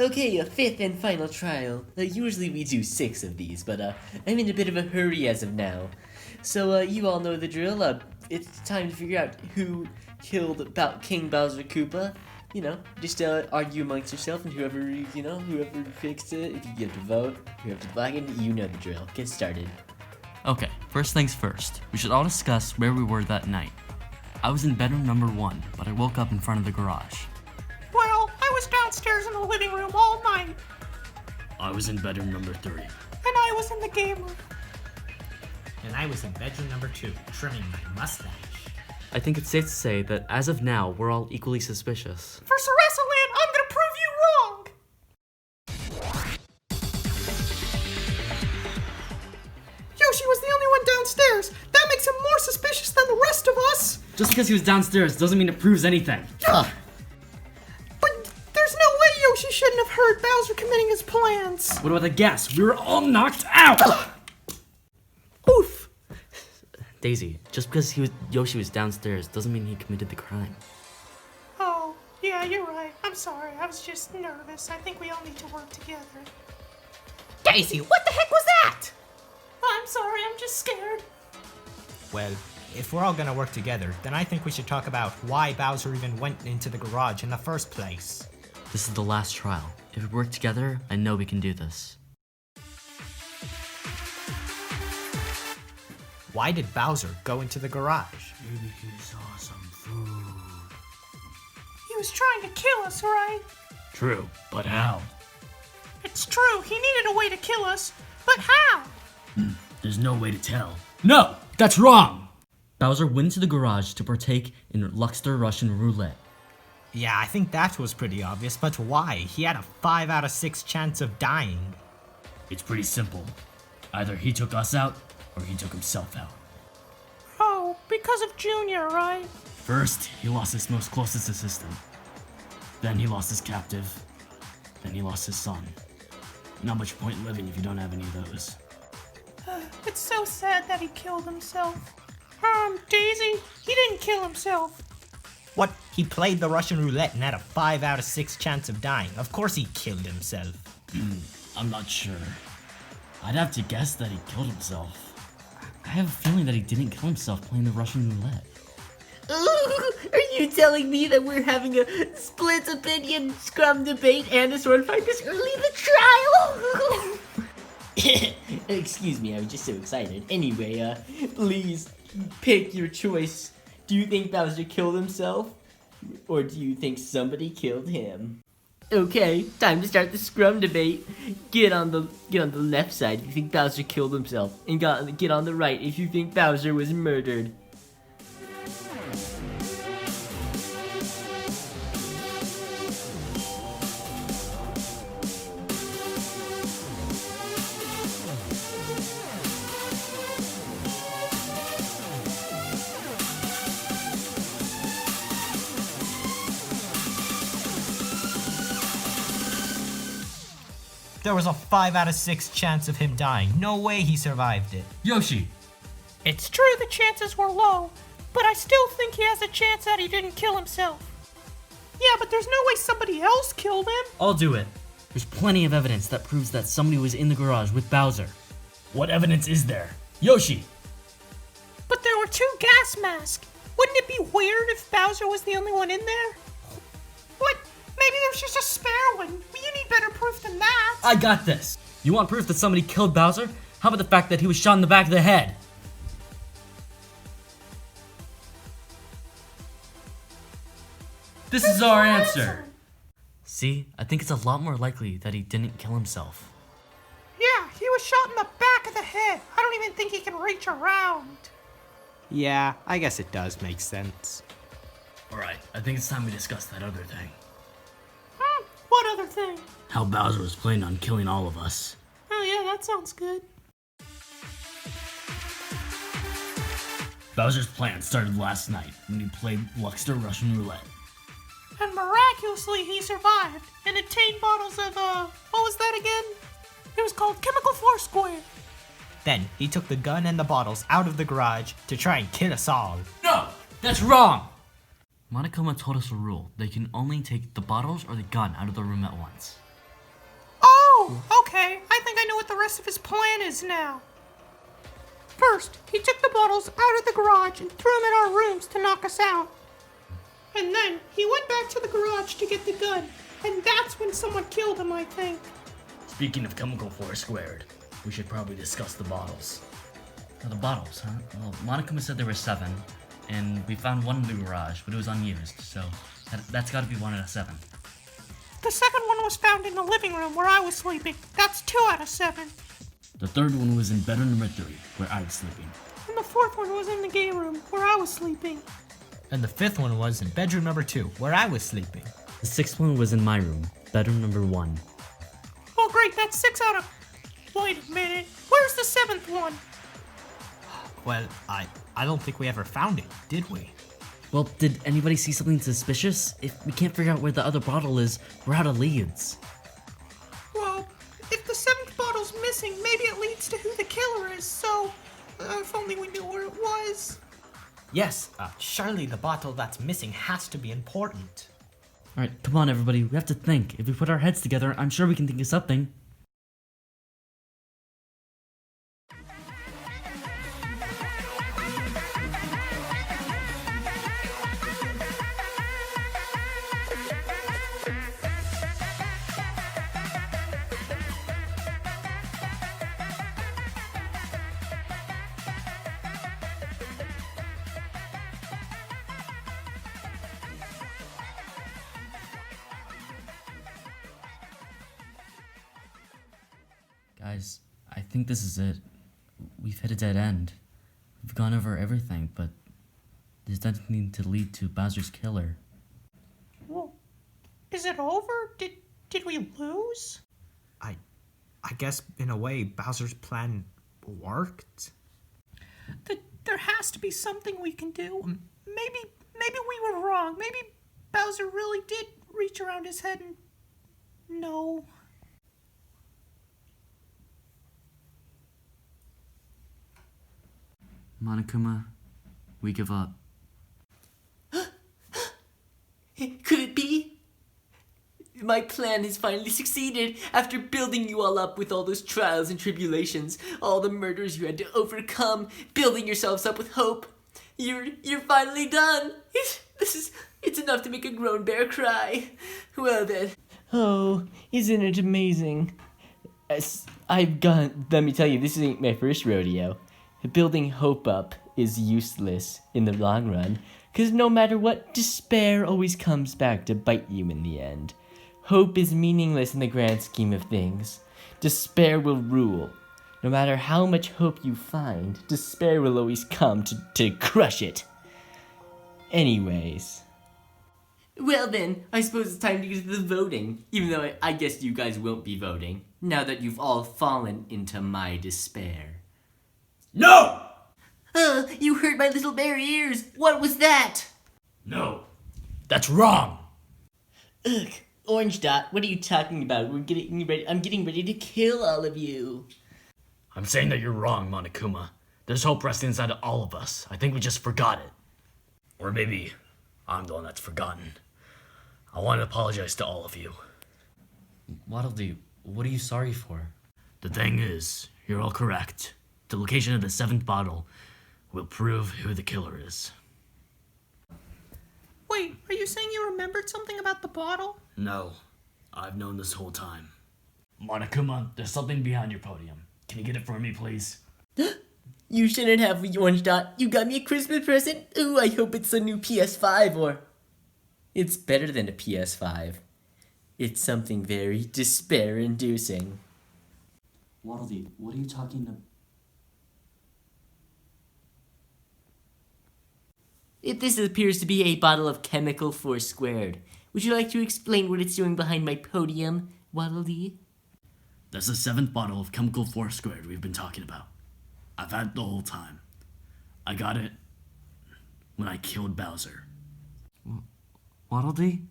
Okay, a fifth and final trial. Usually we do 6 of these, but I'm in a bit of a hurry as of now. So you all know the drill. It's time to figure out who killed King Bowser Koopa. You know, just argue amongst yourself, and whoever picks it, if you get to vote, whoever to blacken, you know the drill. Get started. Okay, first things first. We should all discuss where we were that night. I was in bedroom number 1, but I woke up in front of the garage. Well, I was downstairs in the living room all night. I was in bedroom number 3. And I was in the game room. And I was in bedroom number 2, trimming my mustache. I think it's safe to say that as of now, we're all equally suspicious. For Sarasaland, I'm gonna prove you wrong! Yoshi was the only one downstairs. That makes him more suspicious than the rest of us. Just because he was downstairs doesn't mean it proves anything. But there's no way Yoshi shouldn't have heard Bowser committing his plans. What about the gas? We were all knocked out! Oof. Daisy, just because Yoshi was downstairs doesn't mean he committed the crime. Oh, yeah, you're right. I'm sorry. I was just nervous. I think we all need to work together. Daisy, what the heck was that? I'm sorry. I'm just scared. Well, if we're all gonna work together, then I think we should talk about why Bowser even went into the garage in the first place. This is the last trial. If we work together, I know we can do this. Why did Bowser go into the garage? Maybe he saw some food. He was trying to kill us, right? True, but how? It's true. He needed a way to kill us, but how? There's no way to tell. No, that's wrong! Bowser went into the garage to partake in Luxter Russian roulette. Yeah, I think that was pretty obvious, but why? He had a 5 out of 6 chance of dying. It's pretty simple. Either he took us out, or he took himself out. Oh, because of Junior, right? First, he lost his most closest assistant. Then he lost his captive. Then he lost his son. Not much point living if you don't have any of those. It's so sad that he killed himself. Daisy, he didn't kill himself. What? He played the Russian roulette and had a 5 out of 6 chance of dying. Of course he killed himself. I'm not sure. I'd have to guess that he killed himself. I have a feeling that he didn't kill himself playing the Russian roulette. Ooh, are you telling me that we're having a split opinion scrum debate and a sword fight this early in the trial? Excuse me, I was just so excited. Anyway, please pick your choice. Do you think Bowser killed himself? Or do you think somebody killed him? Okay, time to start the scrum debate. Get on the left side if you think Bowser killed himself, and get on the right if you think Bowser was murdered. There was a 5 out of 6 chance of him dying. No way he survived it. Yoshi! It's true the chances were low, but I still think he has a chance that he didn't kill himself. Yeah, but there's no way somebody else killed him. I'll do it. There's plenty of evidence that proves that somebody was in the garage with Bowser. What evidence is there? Yoshi! But there were 2 gas masks. Wouldn't it be weird if Bowser was the only one in there? What? Maybe there's just a spare one. You need better proof than that. I got this! You want proof that somebody killed Bowser? How about the fact that he was shot in the back of the head? This is our answer! See, I think it's a lot more likely that he didn't kill himself. Yeah, he was shot in the back of the head. I don't even think he can reach around. Yeah, I guess it does make sense. Alright, I think it's time we discuss that other thing. What other thing? How Bowser was planning on killing all of us. Oh yeah, that sounds good. Bowser's plan started last night when he played Luxter Russian roulette. And miraculously he survived and obtained bottles of, what was that again? It was called Chemical Foursquare. Then he took the gun and the bottles out of the garage to try and kill us all. No! That's wrong! Monokuma told us a rule. They can only take the bottles or the gun out of the room at once. Okay, I think I know what the rest of his plan is now. First, he took the bottles out of the garage and threw them in our rooms to knock us out. And then, he went back to the garage to get the gun. And that's when someone killed him, I think. Speaking of chemical force squared, we should probably discuss the bottles. Now, the bottles, huh? Well, Monokuma said there were 7, and we found one in the garage, but it was unused, so that's gotta be 1 out of 7. The second one was found in the living room where I was sleeping. That's 2 out of 7. The third one was in bedroom number 3, where I was sleeping. And the fourth one was in the game room where I was sleeping. And the fifth one was in bedroom number 2, where I was sleeping. The 6th one was in my room, bedroom number 1. Oh great, that's 6 out of... Wait a minute, where's the 7th one? Well, I don't think we ever found it, did we? Well, did anybody see something suspicious? If we can't figure out where the other bottle is, we're out of leads. Well, if the 7th bottle's missing, maybe it leads to who the killer is, so... if only we knew where it was. Yes, surely the bottle that's missing has to be important. Alright, come on everybody, we have to think. If we put our heads together, I'm sure we can think of something. Guys, I think this is it. We've hit a dead end. We've gone over everything, but there's nothing to lead to Bowser's killer. Well, is it over? Did we lose? I guess, in a way, Bowser's plan worked? There has to be something we can do. Maybe we were wrong. Maybe Bowser really did reach around his head and... No. Monokuma, we give up. Could it be? My plan has finally succeeded. After building you all up with all those trials and tribulations, all the murders you had to overcome, building yourselves up with hope, you're finally done. It's enough to make a grown bear cry. Well then. Oh, isn't it amazing? Let me tell you, this ain't my first rodeo. Building hope up is useless in the long run, because no matter what, despair always comes back to bite you in the end. Hope is meaningless in the grand scheme of things. Despair will rule. No matter how much hope you find, despair will always come to crush it. Anyways. Well then, I suppose it's time to get to the voting, even though I guess you guys won't be voting, now that you've all fallen into my despair. No! You hurt my little bare ears! What was that? No. That's wrong! Ugh, Orange Dot, what are you talking about? I'm getting ready to kill all of you. I'm saying that you're wrong, Monokuma. There's hope resting inside of all of us. I think we just forgot it. Or maybe I'm the one that's forgotten. I want to apologize to all of you. Waddle Dee, what are you sorry for? The thing is, you're all correct. The location of the 7th bottle will prove who the killer is. Wait, are you saying you remembered something about the bottle? No, I've known this whole time. Monokuma, there's something behind your podium. Can you get it for me, please? You shouldn't have, Orange Dot. You got me a Christmas present? Ooh, I hope it's a new PS5 or... It's better than a PS5. It's something very despair-inducing. Waddle Dee, what are you talking about? This appears to be a bottle of chemical force squared. Would you like to explain what it's doing behind my podium, Waddle Dee? That's the 7th bottle of chemical force squared we've been talking about. I've had it the whole time. I got it when I killed Bowser. Waddle Dee?